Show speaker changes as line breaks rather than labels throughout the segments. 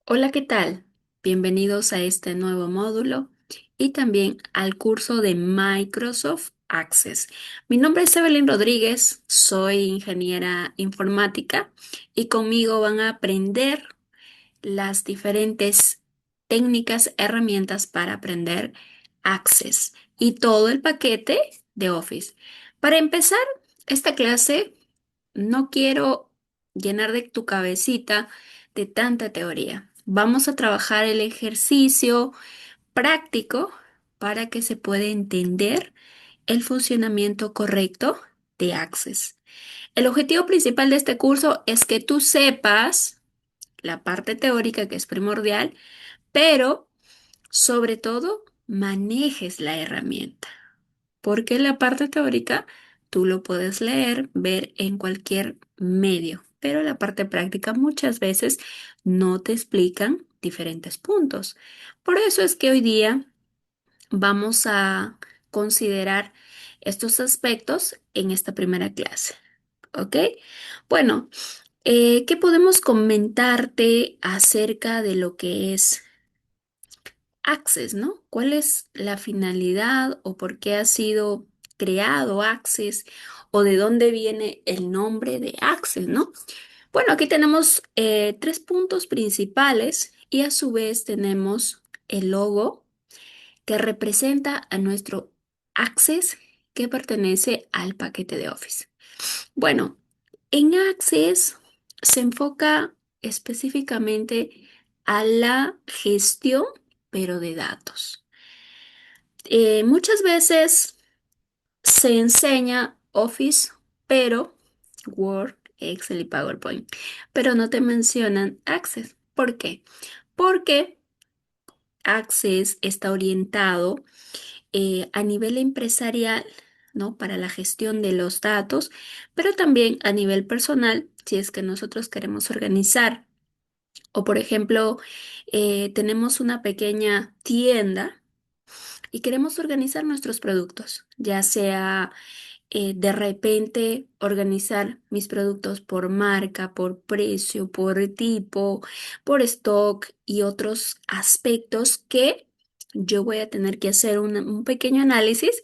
Hola, ¿qué tal? Bienvenidos a este nuevo módulo y también al curso de Microsoft Access. Mi nombre es Evelyn Rodríguez, soy ingeniera informática y conmigo van a aprender las diferentes técnicas, herramientas para aprender Access y todo el paquete de Office. Para empezar esta clase, no quiero llenar de tu cabecita de tanta teoría. Vamos a trabajar el ejercicio práctico para que se pueda entender el funcionamiento correcto de Access. El objetivo principal de este curso es que tú sepas la parte teórica que es primordial, pero sobre todo manejes la herramienta, porque la parte teórica tú lo puedes leer, ver en cualquier medio, pero la parte práctica muchas veces no te explican diferentes puntos. Por eso es que hoy día vamos a considerar estos aspectos en esta primera clase, ¿ok? Bueno, ¿qué podemos comentarte acerca de lo que es Access, ¿no? ¿Cuál es la finalidad o por qué ha sido creado Access o de dónde viene el nombre de Access, ¿no? Bueno, aquí tenemos tres puntos principales y a su vez tenemos el logo que representa a nuestro Access que pertenece al paquete de Office. Bueno, en Access se enfoca específicamente a la gestión, pero de datos. Muchas veces se enseña Office, pero Word, Excel y PowerPoint, pero no te mencionan Access. ¿Por qué? Porque Access está orientado a nivel empresarial, ¿no? Para la gestión de los datos, pero también a nivel personal, si es que nosotros queremos organizar o, por ejemplo, tenemos una pequeña tienda y queremos organizar nuestros productos, ya sea de repente organizar mis productos por marca, por precio, por tipo, por stock y otros aspectos que yo voy a tener que hacer un pequeño análisis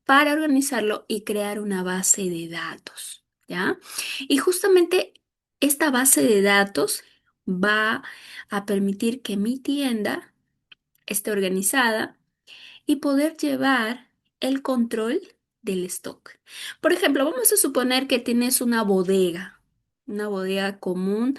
para organizarlo y crear una base de datos, ¿ya? Y justamente esta base de datos va a permitir que mi tienda esté organizada y poder llevar el control del stock. Por ejemplo, vamos a suponer que tienes una bodega común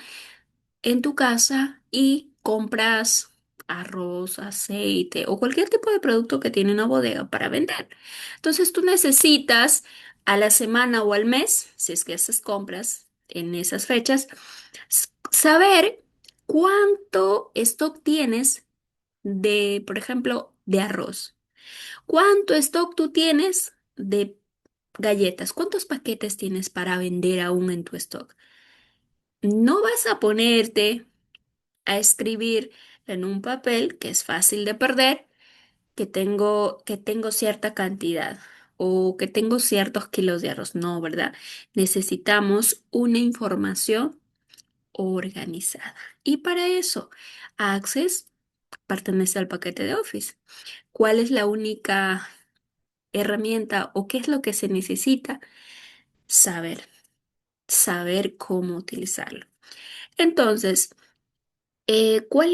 en tu casa y compras arroz, aceite o cualquier tipo de producto que tiene una bodega para vender. Entonces tú necesitas a la semana o al mes, si es que haces compras en esas fechas, saber cuánto stock tienes de, por ejemplo, de arroz. ¿Cuánto stock tú tienes de galletas? ¿Cuántos paquetes tienes para vender aún en tu stock? No vas a ponerte a escribir en un papel que es fácil de perder, que tengo cierta cantidad o que tengo ciertos kilos de arroz. No, ¿verdad? Necesitamos una información organizada. Y para eso, Access pertenece al paquete de Office. ¿Cuál es la única herramienta o qué es lo que se necesita? Saber, saber cómo utilizarlo. Entonces, ¿cuál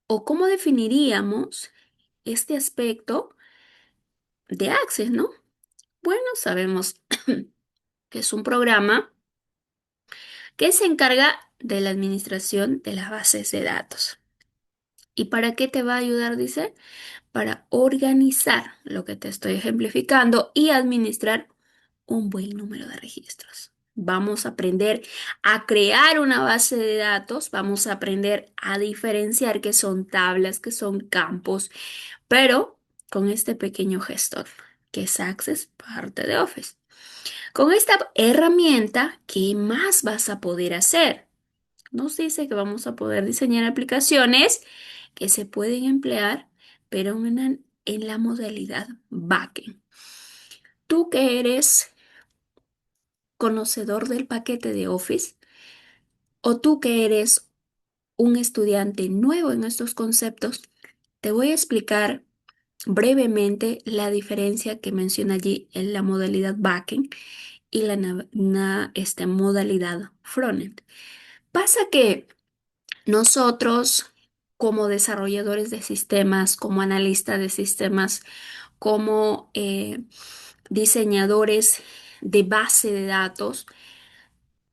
o cómo definiríamos este aspecto de Access, ¿no? Bueno, sabemos que es un programa que se encarga de la administración de las bases de datos. ¿Y para qué te va a ayudar? Dice, para organizar lo que te estoy ejemplificando y administrar un buen número de registros. Vamos a aprender a crear una base de datos, vamos a aprender a diferenciar qué son tablas, qué son campos, pero con este pequeño gestor que es Access, parte de Office. Con esta herramienta, ¿qué más vas a poder hacer? Nos dice que vamos a poder diseñar aplicaciones que se pueden emplear, pero en la modalidad backend. Tú que eres conocedor del paquete de Office o tú que eres un estudiante nuevo en estos conceptos, te voy a explicar brevemente la diferencia que menciona allí en la modalidad backend y la modalidad frontend. Pasa que nosotros, como desarrolladores de sistemas, como analistas de sistemas, como diseñadores de base de datos,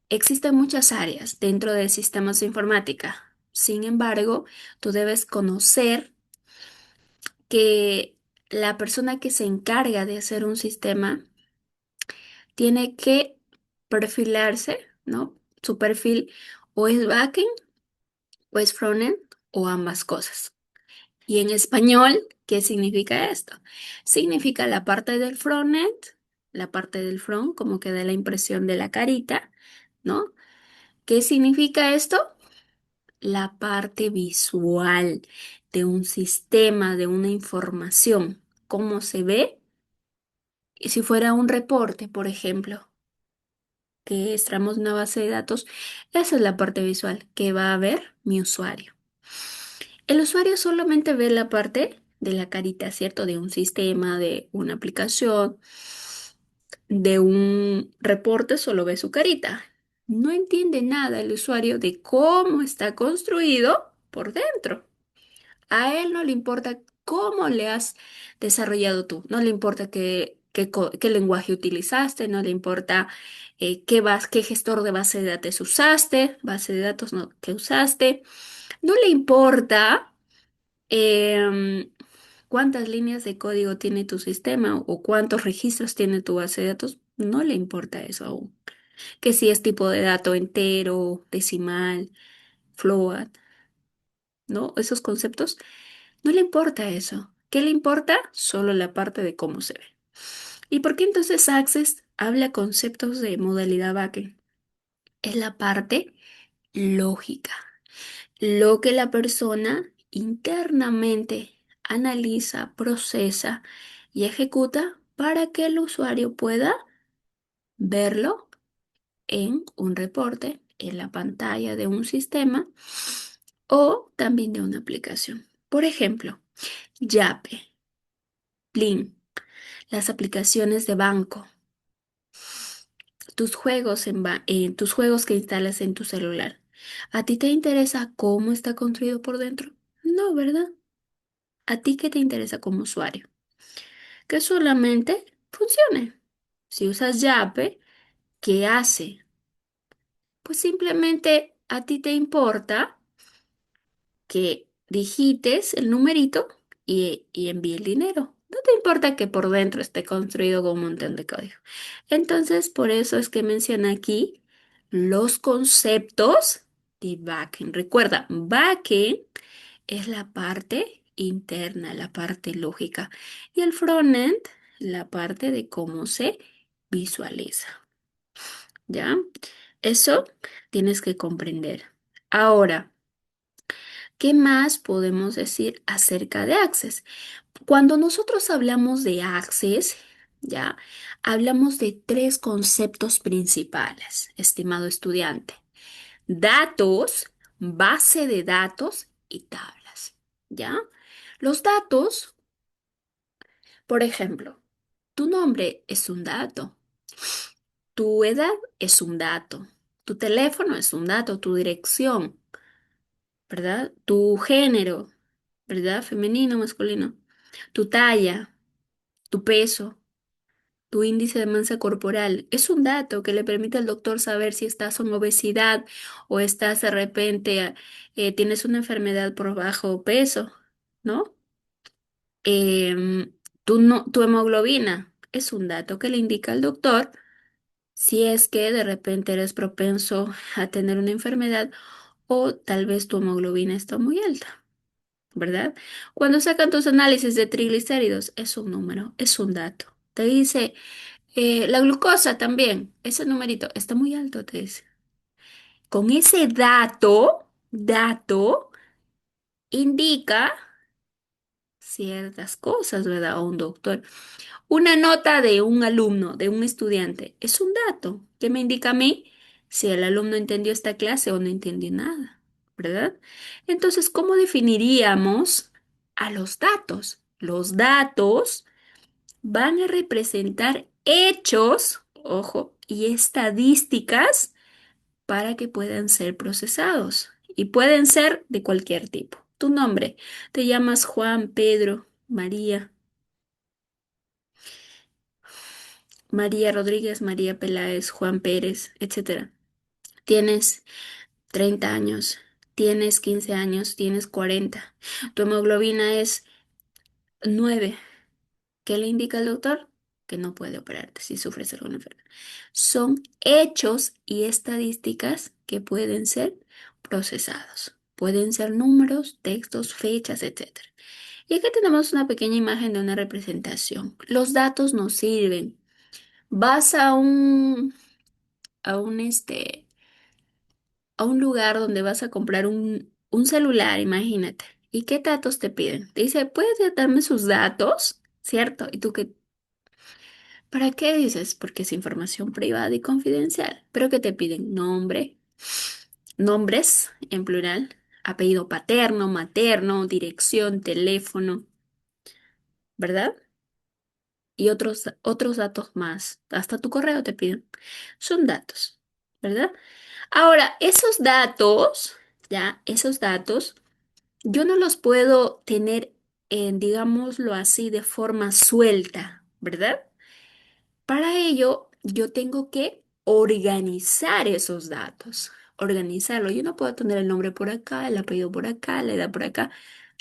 existen muchas áreas dentro de sistemas de informática. Sin embargo, tú debes conocer que la persona que se encarga de hacer un sistema tiene que perfilarse, ¿no? Su perfil o es backend o es frontend o ambas cosas. Y en español, ¿qué significa esto? Significa la parte del frontend, la parte del front, como que da la impresión de la carita, ¿no? ¿Qué significa esto? La parte visual de un sistema, de una información, cómo se ve. Y si fuera un reporte, por ejemplo, que extraemos una base de datos, esa es la parte visual que va a ver mi usuario. El usuario solamente ve la parte de la carita, ¿cierto? De un sistema, de una aplicación, de un reporte, solo ve su carita. No entiende nada el usuario de cómo está construido por dentro. A él no le importa cómo le has desarrollado tú, no le importa qué lenguaje utilizaste, no le importa qué gestor de base de datos usaste, base de datos no, que usaste, no le importa em, cuántas líneas de código tiene tu sistema o cuántos registros tiene tu base de datos, no le importa eso aún. Que si es tipo de dato entero, decimal, float, ¿no? Esos conceptos. No le importa eso. ¿Qué le importa? Solo la parte de cómo se ve. ¿Y por qué entonces Access habla conceptos de modalidad backend? Es la parte lógica, lo que la persona internamente analiza, procesa y ejecuta para que el usuario pueda verlo en un reporte, en la pantalla de un sistema o también de una aplicación. Por ejemplo, Yape, Plin, las aplicaciones de banco, tus juegos que instalas en tu celular. ¿A ti te interesa cómo está construido por dentro? No, ¿verdad? ¿A ti qué te interesa como usuario? Que solamente funcione. Si usas Yape, ¿qué hace? Pues simplemente a ti te importa que digites el numerito y envíe el dinero. No te importa que por dentro esté construido con un montón de código. Entonces, por eso es que menciona aquí los conceptos de backend. Recuerda, backend es la parte interna, la parte lógica. Y el frontend, la parte de cómo se visualiza. ¿Ya? Eso tienes que comprender. Ahora, ¿qué más podemos decir acerca de Access? Cuando nosotros hablamos de Access, ya hablamos de tres conceptos principales, estimado estudiante: datos, base de datos y tablas. ¿Ya? Los datos, por ejemplo, tu nombre es un dato, tu edad es un dato, tu teléfono es un dato, tu dirección, ¿verdad? Tu género, ¿verdad? Femenino, masculino. Tu talla, tu peso, tu índice de masa corporal. Es un dato que le permite al doctor saber si estás en obesidad o estás de repente, tienes una enfermedad por bajo peso, ¿no? Tu hemoglobina es un dato que le indica al doctor si es que de repente eres propenso a tener una enfermedad o tal vez tu hemoglobina está muy alta. ¿Verdad? Cuando sacan tus análisis de triglicéridos, es un número, es un dato. Te dice, la glucosa también, ese numerito está muy alto, te dice. Con ese dato indica ciertas cosas, ¿verdad? O un doctor. Una nota de un alumno, de un estudiante, es un dato que me indica a mí si el alumno entendió esta clase o no entendió nada. ¿verdad? Entonces, ¿cómo definiríamos a los datos? Los datos van a representar hechos, ojo, y estadísticas para que puedan ser procesados. Y pueden ser de cualquier tipo. Tu nombre, te llamas Juan, Pedro, María, María Rodríguez, María Peláez, Juan Pérez, etcétera. Tienes 30 años, tienes 15 años, tienes 40. Tu hemoglobina es 9. ¿Qué le indica el doctor? Que no puede operarte si sufres alguna enfermedad. Son hechos y estadísticas que pueden ser procesados. Pueden ser números, textos, fechas, etcétera. Y aquí tenemos una pequeña imagen de una representación. Los datos nos sirven. Vas a un lugar donde vas a comprar un celular, imagínate. ¿Y qué datos te piden? Te dice, ¿puedes darme sus datos? ¿Cierto? ¿Y tú qué? ¿Para qué dices? Porque es información privada y confidencial. Pero que te piden nombre, nombres en plural, apellido paterno, materno, dirección, teléfono, ¿verdad? Y otros datos más. Hasta tu correo te piden. Son datos, ¿verdad? Ahora, esos datos, ya, esos datos, yo no los puedo tener en, digámoslo así, de forma suelta, ¿verdad? Para ello, yo tengo que organizar esos datos, organizarlo. Yo no puedo tener el nombre por acá, el apellido por acá, la edad por acá,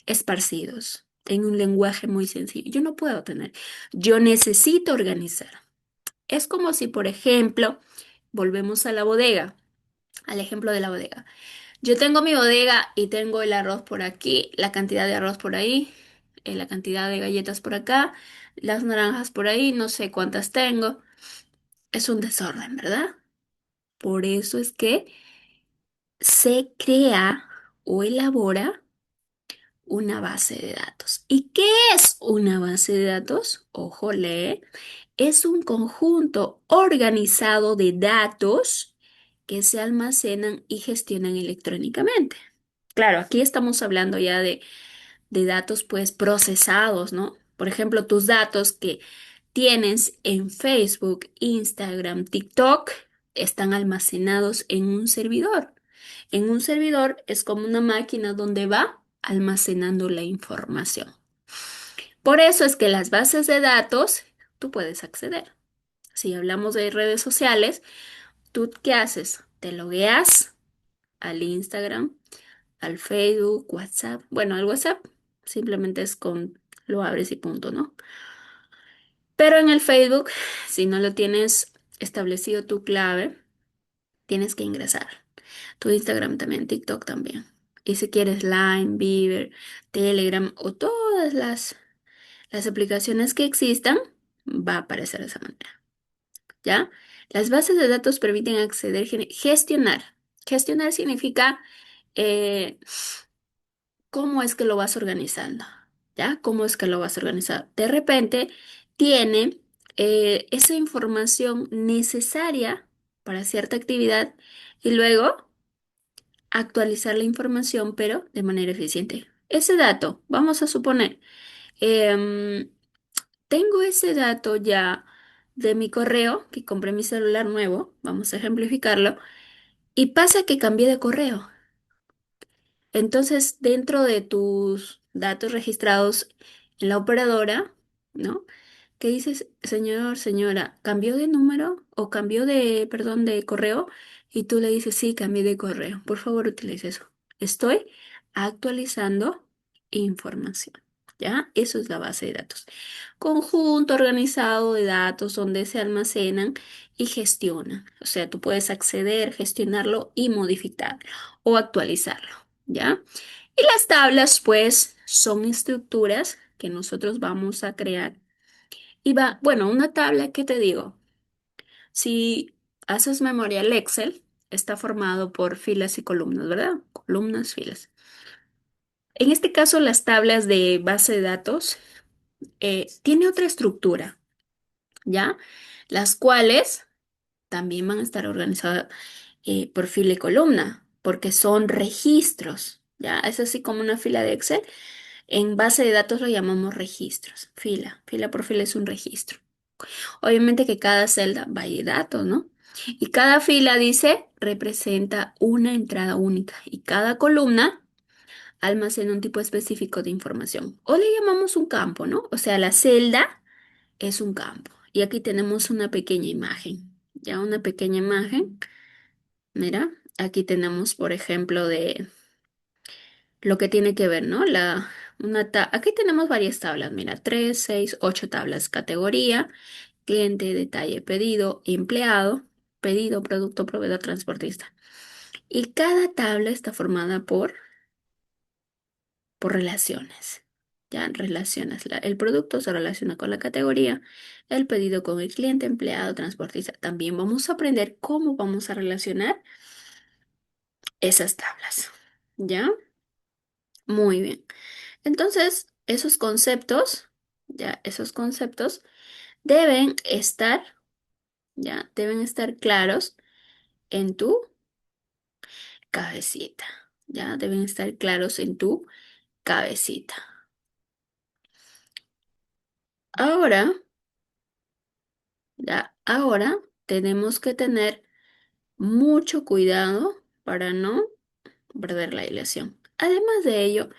esparcidos en un lenguaje muy sencillo. Yo no puedo tener. Yo necesito organizar. Es como si, por ejemplo, volvemos a la bodega, al ejemplo de la bodega. Yo tengo mi bodega y tengo el arroz por aquí, la cantidad de arroz por ahí, la cantidad de galletas por acá, las naranjas por ahí, no sé cuántas tengo. Es un desorden, ¿verdad? Por eso es que se crea o elabora una base de datos. ¿Y qué es una base de datos? Ojo, lee. Es un conjunto organizado de datos que se almacenan y gestionan electrónicamente. Claro, aquí estamos hablando ya de datos pues procesados, ¿no? Por ejemplo, tus datos que tienes en Facebook, Instagram, TikTok, están almacenados en un servidor. En un servidor es como una máquina donde va almacenando la información. Por eso es que las bases de datos tú puedes acceder. Si hablamos de redes sociales, ¿tú qué haces? Te logueas al Instagram, al Facebook, WhatsApp. Bueno, al WhatsApp simplemente es con lo abres y punto, ¿no? Pero en el Facebook, si no lo tienes establecido tu clave, tienes que ingresar. Tu Instagram también, TikTok también. Y si quieres Line, Viber, Telegram o todas las aplicaciones que existan, va a aparecer de esa manera. ¿Ya? Las bases de datos permiten acceder, gestionar. Gestionar significa eh, cómo es que lo vas organizando, ¿ya? ¿Cómo es que lo vas a organizar? De repente tiene esa información necesaria para cierta actividad y luego actualizar la información, pero de manera eficiente. Ese dato, vamos a suponer, em, tengo ese dato ya de mi correo, que compré mi celular nuevo, vamos a ejemplificarlo, y pasa que cambié de correo. Entonces, dentro de tus datos registrados en la operadora, ¿no? ¿Qué dices, señor, señora? ¿Cambió de número o cambió de, perdón, de correo? Y tú le dices, sí, cambié de correo. Por favor, utilice eso. Estoy actualizando información. ¿Ya? Eso es la base de datos. Conjunto organizado de datos donde se almacenan y gestionan. O sea, tú puedes acceder, gestionarlo y modificarlo o actualizarlo. ¿Ya? Y las tablas, pues, son estructuras que nosotros vamos a crear. Y va, bueno, una tabla, ¿qué te digo? Si haces memoria, el Excel está formado por filas y columnas, ¿verdad? Columnas, filas. En este caso, las tablas de base de datos tiene otra estructura, ¿ya? Las cuales también van a estar organizadas por fila y columna. porque son registros, ¿ya? Es así como una fila de Excel. En base de datos lo llamamos registros. Fila por fila es un registro. Obviamente que cada celda va a ir datos, ¿no? Y cada fila dice representa una entrada única y cada columna almacena un tipo específico de información. O le llamamos un campo, ¿no? O sea, la celda es un campo. Y aquí tenemos una pequeña imagen. Ya una pequeña imagen. Mira, aquí tenemos, por ejemplo, de lo que tiene que ver, ¿no? Aquí tenemos varias tablas, mira, 3, 6, 8 tablas. Categoría, cliente, detalle, pedido, empleado, pedido, producto, proveedor, transportista. Y cada tabla está formada por relaciones. Ya, relaciones. El producto se relaciona con la categoría, el pedido con el cliente, empleado, transportista. También vamos a aprender cómo vamos a relacionar esas tablas. ¿Ya? Muy bien. Entonces, esos conceptos deben estar, ya, deben estar claros en tu cabecita, ya, deben estar claros en tu cabecita. Ahora, ahora tenemos que tener mucho cuidado para no perder la ilusión. Además de ello,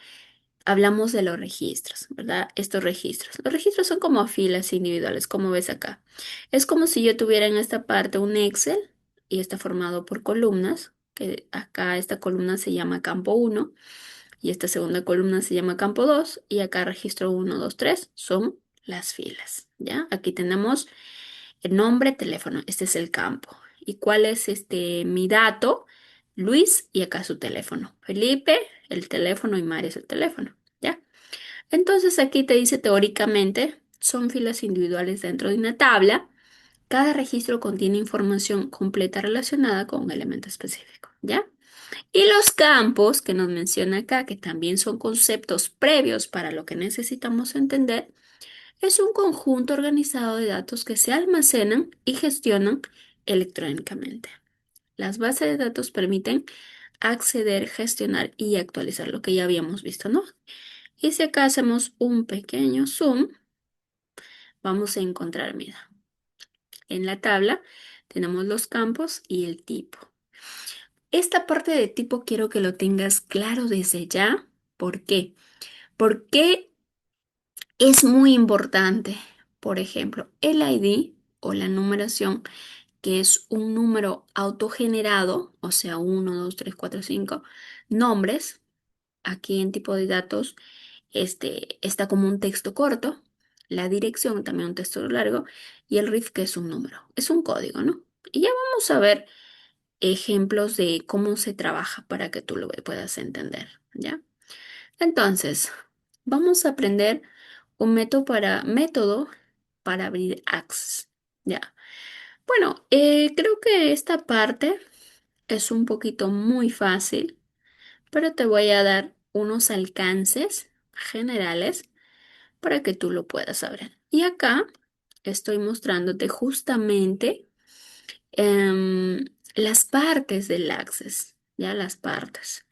hablamos de los registros, ¿verdad? Estos registros. Los registros son como filas individuales, como ves acá. Es como si yo tuviera en esta parte un Excel y está formado por columnas, que acá esta columna se llama campo uno y esta segunda columna se llama campo 2 y acá registro uno 2 3 son las filas, ¿ya? Aquí tenemos el nombre, teléfono, este es el campo. ¿Y cuál es mi dato? Luis y acá su teléfono. Felipe, el teléfono y María es el teléfono, ¿ya? Entonces aquí te dice teóricamente, son filas individuales dentro de una tabla. Cada registro contiene información completa relacionada con un elemento específico, ¿ya? Y los campos que nos menciona acá, que también son conceptos previos para lo que necesitamos entender, es un conjunto organizado de datos que se almacenan y gestionan electrónicamente. Las bases de datos permiten acceder, gestionar y actualizar lo que ya habíamos visto, ¿no? Y si acá hacemos un pequeño zoom, vamos a encontrar, mira, en la tabla tenemos los campos y el tipo. Esta parte de tipo quiero que lo tengas claro desde ya. ¿Por qué? Porque es muy importante. Por ejemplo, el ID o la numeración, que es un número autogenerado, o sea, 1, 2, 3, 4, 5 nombres. Aquí en tipo de datos, está como un texto corto, la dirección también un texto largo y el RIF que es un número, es un código, ¿no? Y ya vamos a ver ejemplos de cómo se trabaja para que tú lo puedas entender, ¿ya? Entonces, vamos a aprender un método para abrir Access, ¿ya? Bueno, creo que esta parte es un poquito muy fácil, pero te voy a dar unos alcances generales para que tú lo puedas saber. Y acá estoy mostrándote justamente las partes del Access, ya las partes.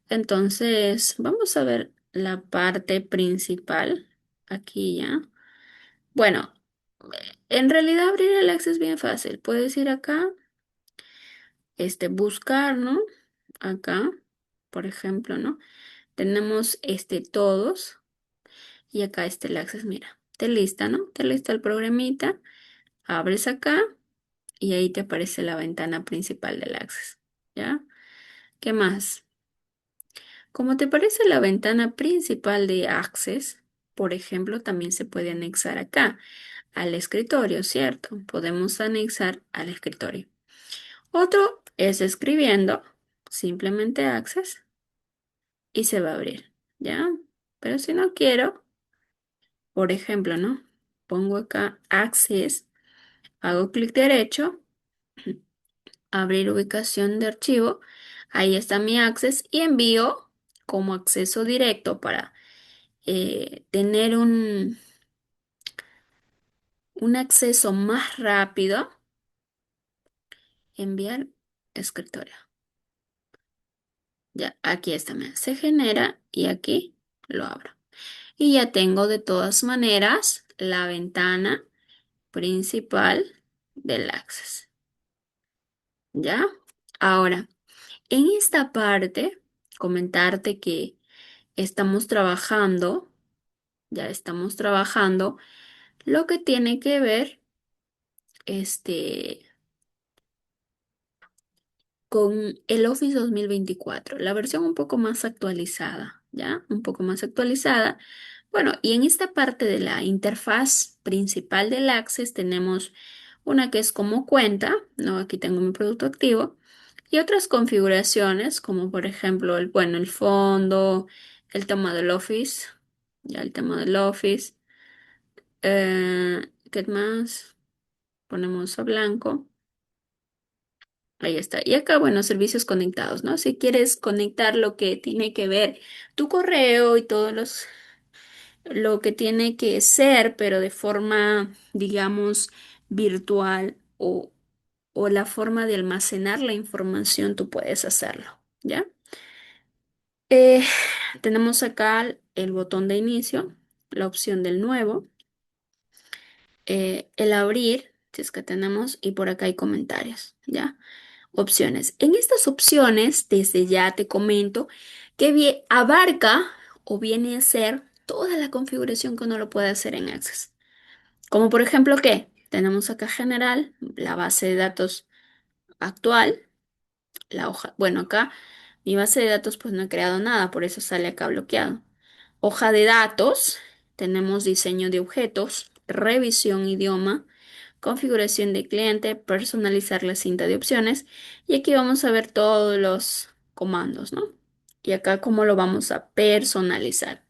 Entonces, vamos a ver la parte principal aquí ya. Bueno, en realidad abrir el Access es bien fácil. Puedes ir acá, buscar, ¿no? Acá, por ejemplo, ¿no? Tenemos todos y acá está el Access, mira. Te lista, ¿no? Te lista el programita, abres acá y ahí te aparece la ventana principal del Access, ¿ya? ¿Qué más? Como te aparece la ventana principal de Access, por ejemplo, también se puede anexar acá al escritorio, ¿cierto? Podemos anexar al escritorio. Otro es escribiendo, simplemente Access y se va a abrir, ¿ya? Pero si no quiero, por ejemplo, ¿no? Pongo acá Access, hago clic derecho, abrir ubicación de archivo, ahí está mi Access y envío como acceso directo para tener un acceso más rápido, enviar escritorio. Ya, aquí está, mira, se genera y aquí lo abro. Y ya tengo de todas maneras la ventana principal del Access. ¿Ya? Ahora, en esta parte, comentarte que estamos trabajando, ya estamos trabajando lo que tiene que ver, este, con el Office 2024, la versión un poco más actualizada, ¿ya? Un poco más actualizada. Bueno, y en esta parte de la interfaz principal del Access tenemos una que es como cuenta, ¿no? Aquí tengo mi producto activo, y otras configuraciones, como por ejemplo, bueno, el fondo, el tema del Office, ya el tema del Office. ¿Qué más? Ponemos a blanco. Ahí está. Y acá, bueno, servicios conectados, ¿no? Si quieres conectar lo que tiene que ver tu correo y lo que tiene que ser, pero de forma, digamos, virtual o la forma de almacenar la información, tú puedes hacerlo, ¿ya? Eh, tenemos acá el botón de inicio, la opción del nuevo, el abrir, si es que tenemos, y por acá hay comentarios, ¿ya? Opciones. En estas opciones, desde ya te comento que abarca o viene a ser toda la configuración que uno lo puede hacer en Access. Como por ejemplo, ¿qué? Tenemos acá general, la base de datos actual, la hoja. Bueno, acá mi base de datos pues no he creado nada, por eso sale acá bloqueado. Hoja de datos, tenemos diseño de objetos, revisión idioma, configuración de cliente, personalizar la cinta de opciones y aquí vamos a ver todos los comandos, ¿no? Y acá cómo lo vamos a personalizar.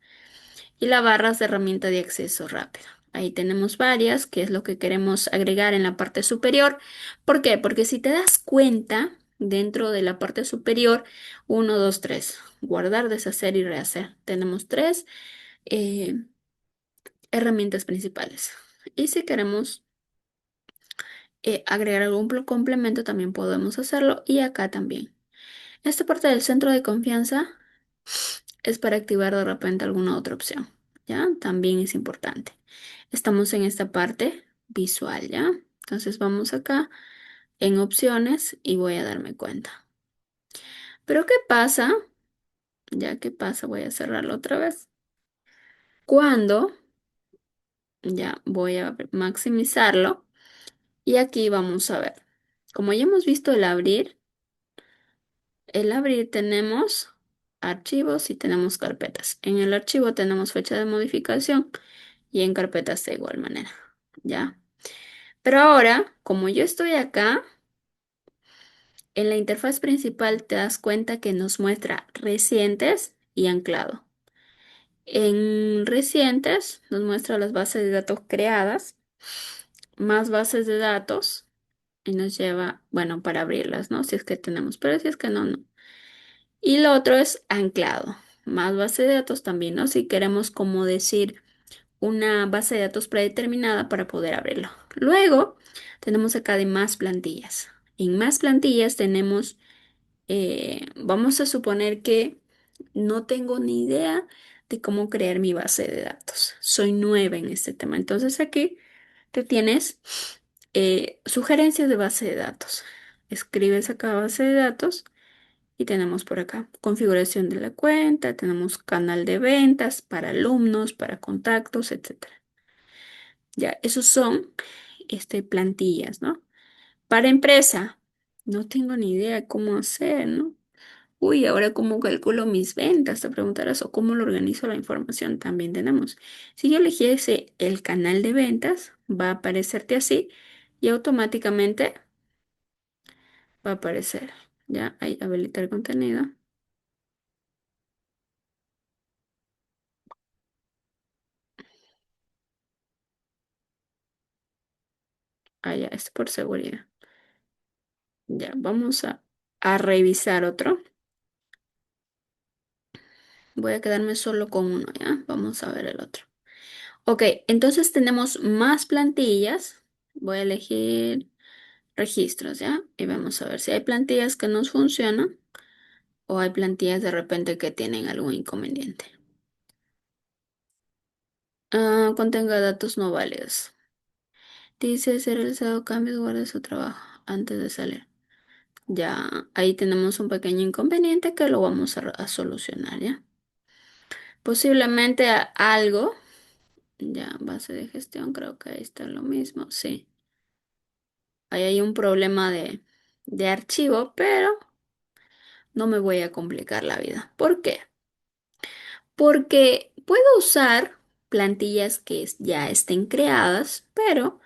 Y la barra de herramienta de acceso rápido. Ahí tenemos varias, que es lo que queremos agregar en la parte superior. ¿Por qué? Porque si te das cuenta, dentro de la parte superior, uno, 2, 3, guardar, deshacer y rehacer. Tenemos tres eh, herramientas principales. Y si queremos agregar algún complemento, también podemos hacerlo. Y acá también. Esta parte del centro de confianza es para activar de repente alguna otra opción. ¿Ya? También es importante. Estamos en esta parte visual, ¿ya? Entonces vamos acá en opciones y voy a darme cuenta. Pero ¿qué pasa? Ya, ¿qué pasa? Voy a cerrarlo otra vez. Cuando ya voy a maximizarlo y aquí vamos a ver. Como ya hemos visto el abrir tenemos archivos y tenemos carpetas. En el archivo tenemos fecha de modificación y en carpetas de igual manera, ¿ya? Pero ahora, como yo estoy acá, en la interfaz principal te das cuenta que nos muestra recientes y anclado. En recientes nos muestra las bases de datos creadas, más bases de datos y nos lleva, bueno, para abrirlas, ¿no? Si es que tenemos, pero si es que no, no. Y lo otro es anclado, más base de datos también, ¿no? Si queremos como decir una base de datos predeterminada para poder abrirlo. Luego tenemos acá de más plantillas. En más plantillas tenemos, vamos a suponer que no tengo ni idea de cómo crear mi base de datos. Soy nueva en este tema. Entonces aquí te tienes sugerencias de base de datos. Escribes acá base de datos y tenemos por acá configuración de la cuenta, tenemos canal de ventas para alumnos, para contactos, etcétera. Ya, esos son plantillas, ¿no? Para empresa, no tengo ni idea cómo hacer, ¿no? Uy, ahora cómo calculo mis ventas, te preguntarás, o cómo lo organizo la información, también tenemos. Si yo eligiese el canal de ventas, va a aparecerte así y automáticamente va a aparecer, ¿ya? Ahí, habilitar contenido. Ah, ya, es por seguridad. Ya, vamos a revisar otro. Voy a quedarme solo con uno, ¿ya? Vamos a ver el otro. Ok, entonces tenemos más plantillas. Voy a elegir registros, ¿ya? Y vamos a ver si hay plantillas que nos funcionan o hay plantillas de repente que tienen algún inconveniente. Contenga datos no válidos. Dice ser realizado cambios, guarde su trabajo antes de salir. Ya, ahí tenemos un pequeño inconveniente que lo vamos a solucionar, ¿ya? Posiblemente algo, ya, base de gestión, creo que ahí está lo mismo, sí. Ahí hay un problema de archivo, pero no me voy a complicar la vida. ¿Por qué? Porque puedo usar plantillas que ya estén creadas, pero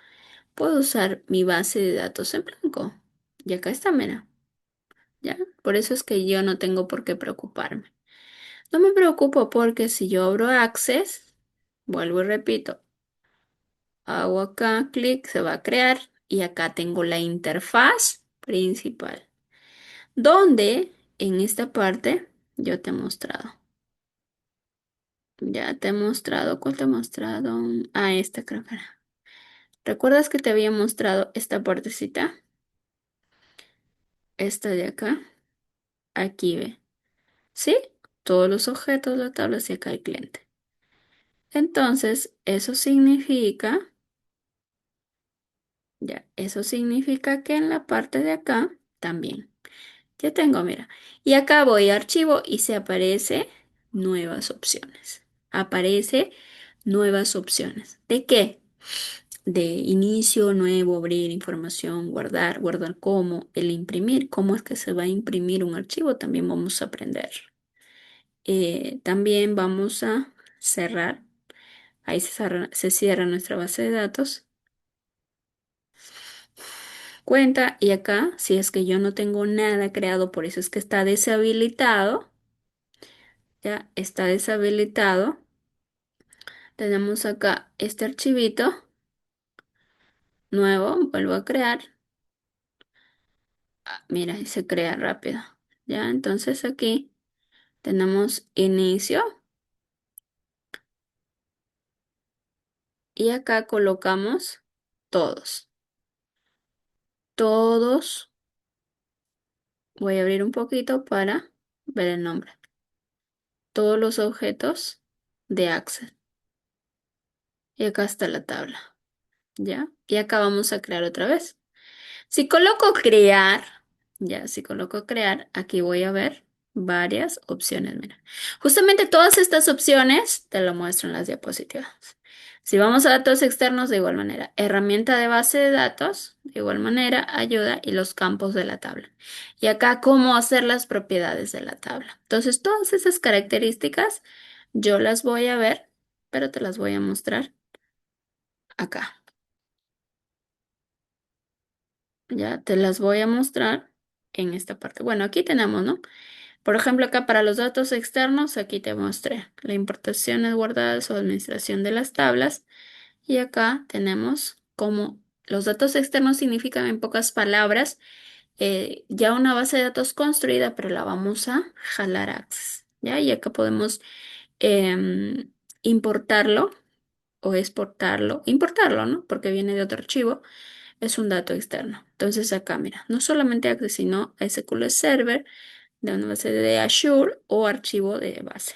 puedo usar mi base de datos en blanco. Y acá está, mira, ¿ya? Por eso es que yo no tengo por qué preocuparme. No me preocupo porque si yo abro Access, vuelvo y repito, hago acá clic, se va a crear y acá tengo la interfaz principal, donde en esta parte yo te he mostrado. Ya te he mostrado, ¿cuál te he mostrado? Esta creo que era. ¿Recuerdas que te había mostrado esta partecita? Esta de acá. Aquí ve. ¿Sí? Todos los objetos, la tabla y acá el cliente. Entonces, eso significa, ya, eso significa que en la parte de acá también. Ya tengo, mira. Y acá voy a archivo y se aparece nuevas opciones. Aparece nuevas opciones. ¿De qué? De inicio, nuevo, abrir información, guardar, guardar cómo, el imprimir, cómo es que se va a imprimir un archivo, también vamos a aprender. También vamos a cerrar, ahí se cierra nuestra base de datos, cuenta, y acá, si es que yo no tengo nada creado, por eso es que está deshabilitado, ya está deshabilitado, tenemos acá este archivito nuevo, vuelvo a crear. Mira, y se crea rápido. Ya, entonces aquí tenemos inicio y acá colocamos todos. Todos. Voy a abrir un poquito para ver el nombre. Todos los objetos de Access. Y acá está la tabla. ¿Ya? Y acá vamos a crear otra vez. Si coloco crear, ya, si coloco crear, aquí voy a ver varias opciones. Mira, justamente todas estas opciones te lo muestro en las diapositivas. Si vamos a datos externos, de igual manera, herramienta de base de datos, de igual manera, ayuda y los campos de la tabla. Y acá, cómo hacer las propiedades de la tabla. Entonces, todas esas características yo las voy a ver, pero te las voy a mostrar acá. Ya te las voy a mostrar en esta parte. Bueno, aquí tenemos, ¿no? Por ejemplo, acá para los datos externos, aquí te mostré la importación guardadas o administración de las tablas. Y acá tenemos como los datos externos significan en pocas palabras ya una base de datos construida, pero la vamos a jalar a Access. ¿Ya? Y acá podemos em, importarlo o exportarlo, importarlo, ¿no? Porque viene de otro archivo, es un dato externo. Entonces acá, mira, no solamente Access, sino SQL Server de una base de Azure o archivo de base.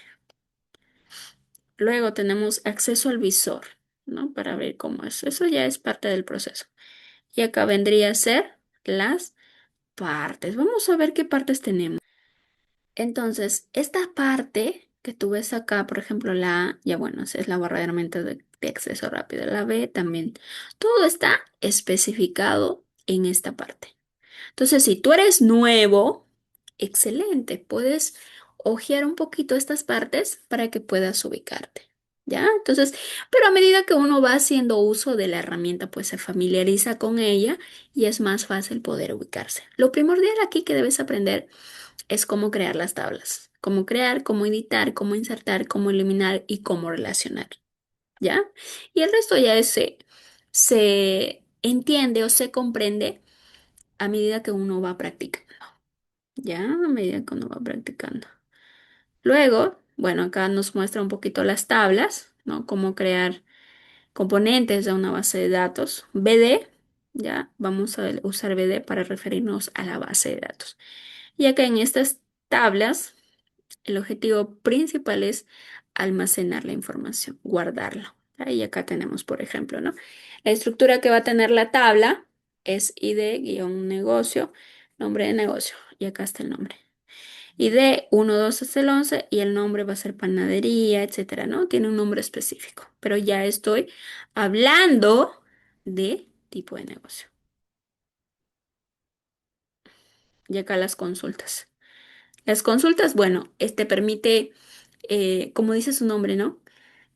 Luego tenemos acceso al visor, ¿no? Para ver cómo es. Eso ya es parte del proceso. Y acá vendría a ser las partes. Vamos a ver qué partes tenemos. Entonces, esta parte que tú ves acá, por ejemplo, la A, ya bueno, esa es la barra de herramientas de acceso rápido. La B también. Todo está especificado en esta parte. Entonces, si tú eres nuevo, excelente, puedes hojear un poquito estas partes para que puedas ubicarte. ¿Ya? Entonces, pero a medida que uno va haciendo uso de la herramienta, pues se familiariza con ella y es más fácil poder ubicarse. Lo primordial aquí que debes aprender es cómo crear las tablas, cómo crear, cómo editar, cómo insertar, cómo eliminar y cómo relacionar. ¿Ya? Y el resto ya se entiende o se comprende a medida que uno va practicando, ¿ya? A medida que uno va practicando. Luego, bueno, acá nos muestra un poquito las tablas, ¿no? Cómo crear componentes de una base de datos. BD, ¿ya? Vamos a usar BD para referirnos a la base de datos. Y acá en estas tablas, el objetivo principal es almacenar la información, guardarlo. Ahí acá tenemos, por ejemplo, ¿no? La estructura que va a tener la tabla es ID-negocio, nombre de negocio. Y acá está el nombre. ID 1, 2 hasta el 11 y el nombre va a ser panadería, etcétera, ¿no? Tiene un nombre específico. Pero ya estoy hablando de tipo de negocio. Y acá las consultas. Las consultas, bueno, este permite, como dice su nombre, ¿no?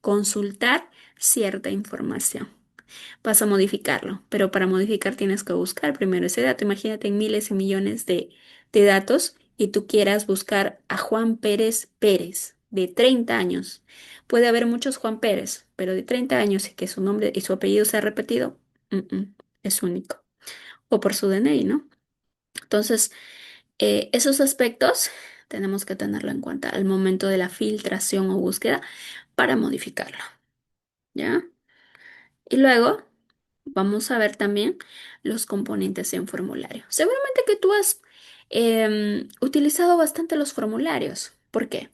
Consultar cierta información. Vas a modificarlo, pero para modificar tienes que buscar primero ese dato. Imagínate en miles y millones de datos y tú quieras buscar a Juan Pérez Pérez, de 30 años. Puede haber muchos Juan Pérez, pero de 30 años y que su nombre y su apellido sea repetido, es único. O por su DNI, ¿no? Entonces, esos aspectos tenemos que tenerlo en cuenta al momento de la filtración o búsqueda para modificarlo, ¿ya? Y luego vamos a ver también los componentes en formulario. Seguramente que tú has utilizado bastante los formularios. ¿Por qué?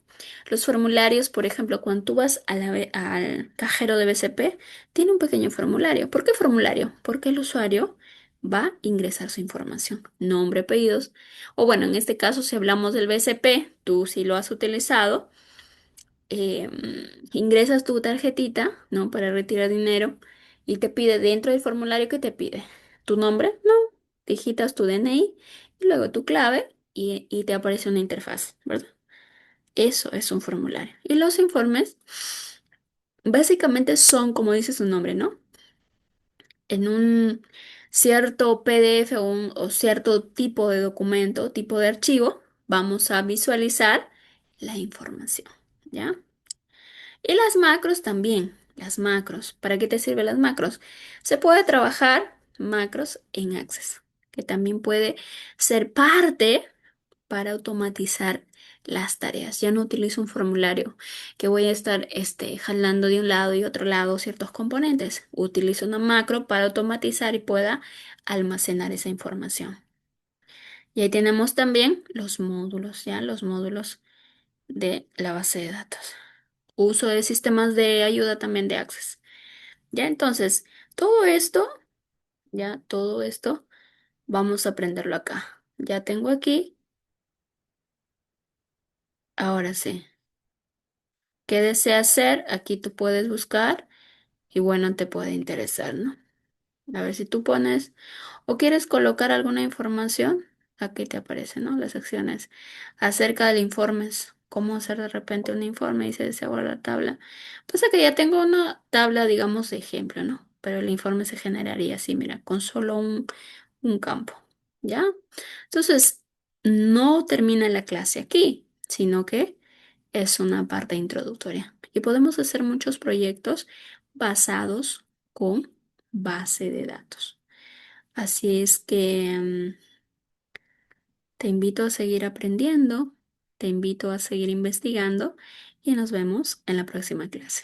Los formularios, por ejemplo, cuando tú vas a al cajero de BCP, tiene un pequeño formulario. ¿Por qué formulario? Porque el usuario va a ingresar su información, nombre, apellidos. O bueno, en este caso, si hablamos del BCP, tú sí lo has utilizado, ingresas tu tarjetita, ¿no? Para retirar dinero y te pide dentro del formulario que te pide tu nombre, ¿no? Digitas tu DNI y luego tu clave y te aparece una interfaz, ¿verdad? Eso es un formulario. Y los informes básicamente son, como dice su nombre, ¿no? En un cierto PDF o cierto tipo de documento, tipo de archivo, vamos a visualizar la información, ¿ya? Y las macros también, las macros. ¿Para qué te sirven las macros? Se puede trabajar macros en Access, que también puede ser parte para automatizar las tareas. Ya no utilizo un formulario que voy a estar jalando de un lado y otro lado ciertos componentes. Utilizo una macro para automatizar y pueda almacenar esa información. Y ahí tenemos también los módulos, ¿ya? Los módulos de la base de datos. Uso de sistemas de ayuda también de Access. Ya entonces, todo esto, ya todo esto, vamos a aprenderlo acá. Ya tengo aquí, ahora sí. ¿Qué desea hacer? Aquí tú puedes buscar y bueno, te puede interesar, ¿no? A ver si tú pones o quieres colocar alguna información, aquí te aparecen, ¿no? Las secciones acerca de informes. Cómo hacer de repente un informe y se desea guardar la tabla. Pues que ya tengo una tabla, digamos, de ejemplo, ¿no? Pero el informe se generaría así, mira, con solo un campo, ¿ya? Entonces, no termina la clase aquí, sino que es una parte introductoria. Y podemos hacer muchos proyectos basados con base de datos. Así es que te invito a seguir aprendiendo, te invito a seguir investigando y nos vemos en la próxima clase.